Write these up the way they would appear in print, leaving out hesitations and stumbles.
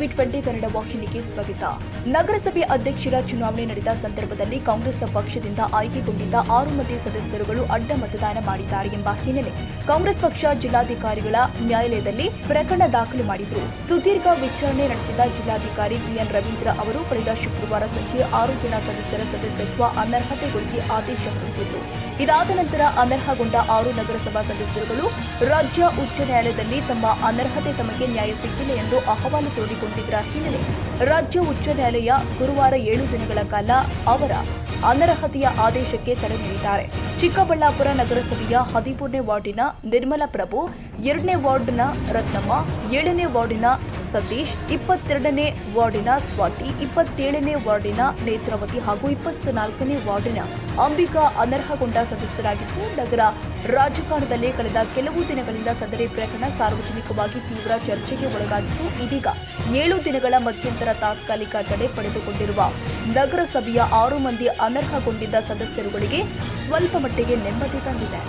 ಟಿವಿ20 ಕನ್ನಡ ವಾಹಿನಿಗೆ ಸ್ವಾಗತ. ನಗರಸಭೆ ಅಧ್ಯಕ್ಷರ ಚುನಾವಣೆ ನಡೆದ ಸಂದರ್ಭದಲ್ಲಿ ಕಾಂಗ್ರೆಸ್ ಪಕ್ಷದಿಂದ ಆಯ್ಕೆಗೊಂಡಿದ್ದ 6 ಮಂದಿ ಸದಸ್ಯರುಗಳು ಅಡ್ಡ ಮತದಾನ ಮಾಡಿದ್ದಾರೆ ಎಂಬ ಹಿನ್ನೆಲೆ ಕಾಂಗ್ರೆಸ್ ಪಕ್ಷ ಜಿಲ್ಲಾಧಿಕಾರಿಗಳ ನ್ಯಾಯಾಲಯದಲ್ಲಿ ಪ್ರಕರಣ ದಾಖಲು ಮಾಡಿದ್ರು. ಸುದೀರ್ಘ ವಿಚಾರಣೆ ನಡೆಸಿದ ಜಿಲ್ಲಾಧಿಕಾರಿ ಬಿಎನ್ ರವೀಂದ್ರ ಅವರು ಕಳೆದ ಶುಕ್ರವಾರ ಸಂಜೆ 6 ಜನ ಸದಸ್ಯರ ಸದಸ್ಯತ್ವ ಅನರ್ಹತೆಗೊಳಿಸಿ ಆದೇಶ ಹೊರಡಿಸಿದ್ರು. ಇದಾದ ನಂತರ ಅನರ್ಹಗೊಂಡ 6 ನಗರಸಭಾ ಸದಸ್ಯರುಗಳು ರಾಜ್ಯ ಉಚ್ಚ ನ್ಯಾಯಾಲಯದಲ್ಲಿ ತಮ್ಮ ಅನರ್ಹತೆ ತಮಗೆ ನ್ಯಾಯ ಸಿಕ್ಕಿಲ್ಲ ಎಂದು ಅಹವಾಲು ತೋಡಿಕೊಂಡಿದ್ದರ ಹಿನ್ನೆಲೆ ರಾಜ್ಯ ಉಚ್ಚ ನ್ಯಾಯಾಲಯ ಗುರುವಾರ 7 ದಿನಗಳ ಕಾಲ ಅವರ ಅನರ್ಹತೆಯ ಆದೇಶಕ್ಕೆ ತಡೆ ನೀಡಿದ್ದಾರೆ. ಚಿಕ್ಕಬಳ್ಳಾಪುರ ನಗರಸಭೆಯ 13ನೇ ವಾರ್ಡಿನ ನಿರ್ಮಲಾ ಪ್ರಭು, 2ನೇ ವಾರ್ಡ್ನ ರತ್ನಮ್ಮ, 7ನೇ ವಾರ್ಡಿನ ಸತೀಶ್, 22ನೇ ವಾರ್ಡಿನ ಸ್ವಾತಿ, 27ನೇ ವಾರ್ಡಿನ ನೇತ್ರಾವತಿ ಹಾಗೂ 24ನೇ ವಾರ್ಡಿನ ಅಂಬಿಕಾ ಅನರ್ಹಗೊಂಡ ಸದಸ್ಯರಾಗಿದ್ದು, ನಗರ ರಾಜಕಾರಣದಲ್ಲಿ ಕಳೆದ ಕೆಲವು ದಿನಗಳಿಂದ ಸದರಿ ಪ್ರಕರಣ ಸಾರ್ವಜನಿಕವಾಗಿ ತೀವ್ರ ಚರ್ಚೆಗೆ ಒಳಗಾಗಿದ್ದು, ಇದೀಗ 7 ದಿನಗಳ ಮಧ್ಯಂತರ ತಾತ್ಕಾಲಿಕ ತಡೆ ಪಡೆದುಕೊಂಡಿರುವ ನಗರಸಭೆಯ 6 ಮಂದಿ ಅನರ್ಹಗೊಂಡಿದ್ದ ಸದಸ್ಯರುಗಳಿಗೆ ಸ್ವಲ್ಪ ಮಟ್ಟಿಗೆ ನೆಮ್ಮದಿ ತಂದಿದೆ.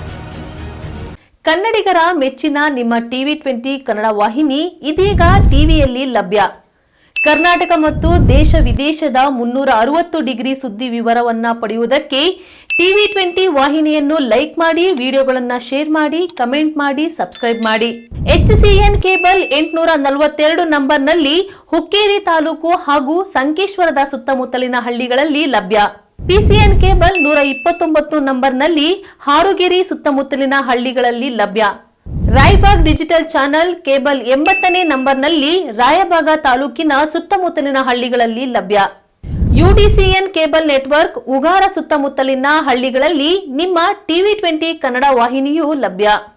ಕನ್ನಡಿಗರ ಮೆಚ್ಚಿನ ನಿಮ್ಮ ಟಿವಿ20 ಕನ್ನಡ ವಾಹಿನಿ ಇದೀಗ ಟಿವಿಯಲ್ಲಿ ಲಭ್ಯ. ಕರ್ನಾಟಕ ಮತ್ತು ದೇಶ ವಿದೇಶದ 360 ಡಿಗ್ರಿ ಸುದ್ದಿ ವಿವರವನ್ನ ಪಡೆಯುವುದಕ್ಕೆ ಟಿವಿ20 ವಾಹಿನಿಯನ್ನು ಲೈಕ್ ಮಾಡಿ, ವಿಡಿಯೋಗಳನ್ನು ಶೇರ್ ಮಾಡಿ, ಕಮೆಂಟ್ ಮಾಡಿ, ಸಬ್ಸ್ಕ್ರೈಬ್ ಮಾಡಿ. HCN ಕೇಬಲ್ 842 ನಂಬರ್ನಲ್ಲಿ ಹುಕ್ಕೇರಿ ತಾಲೂಕು ಹಾಗೂ ಸಂಕೇಶ್ವರದ ಸುತ್ತಮುತ್ತಲಿನ ಹಳ್ಳಿಗಳಲ್ಲಿ ಲಭ್ಯ. PCN ಕೇಬಲ್ 129 ನಂಬರ್ನಲ್ಲಿ ಹಾರುಗೆರೆ ಸುತ್ತಮುತ್ತಲಿನ ಹಳ್ಳಿಗಳಲ್ಲಿ ಲಭ್ಯ. ರಾಯಬಾಗ್ ಡಿಜಿಟಲ್ ಚಾನೆಲ್ ಕೇಬಲ್ 80ನೇ ನಂಬರ್ನಲ್ಲಿ ರಾಯಬಾಗ ತಾಲೂಕಿನ ಸುತ್ತಮುತ್ತಲಿನ ಹಳ್ಳಿಗಳಲ್ಲಿ ಲಭ್ಯ. UDCN ಕೇಬಲ್ ನೆಟ್ವರ್ಕ್ ಉಗಾರ ಸುತ್ತಮುತ್ತಲಿನ ಹಳ್ಳಿಗಳಲ್ಲಿ ನಿಮ್ಮ ಟಿವಿ20 ಕನ್ನಡ ವಾಹಿನಿಯೂ ಲಭ್ಯ.